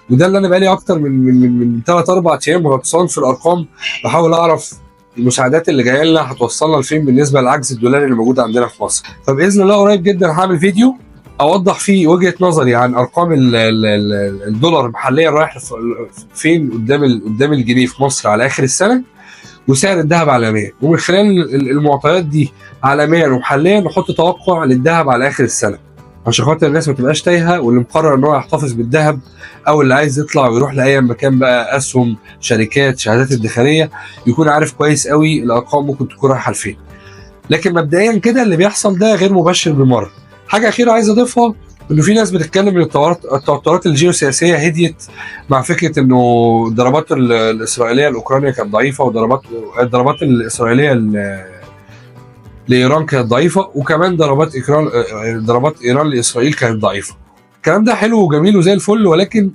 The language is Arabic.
وده اللي انا بقالي اكتر من 3 4 ايام غطسان في الارقام، بحاول اعرف المساعدات اللي جايه لنا هتوصلنا لفين بالنسبه للعجز الدولاري اللي موجود عندنا في مصر. فباذن الله قريب جدا هعمل فيديو اوضح فيه وجهه نظري عن ارقام الدولار محليا رايح فين قدام الجنيه في مصر على اخر السنه، وسعر الذهب عالميا، ومن خلال المعطيات دي عالميا ومحليا نحط توقع للذهب على اخر السنه، عشان خاطر الناس ما تبقاش تايهه، واللي مقرر ان هو يحتفظ بالذهب او اللي عايز يطلع ويروح لاي مكان بقى اسهم، شركات، شهادات ادخاريه، يكون عارف كويس قوي الارقام ممكن تكون رايحه لفين. لكن مبدئيا كده اللي بيحصل ده غير مبشر بالمره. حاجه اخيره عايز اضيفها، انه في ناس بتتكلم ان التوترات الجيوسياسيه هديت مع فكره انه الضربات الاسرائيليه لاوكرانيا كانت ضعيفه، الضربات الاسرائيليه لايران كانت ضعيفه، وكمان ضربات ايران لاسرائيل كانت ضعيفه. الكلام ده حلو وجميل وزي الفل، ولكن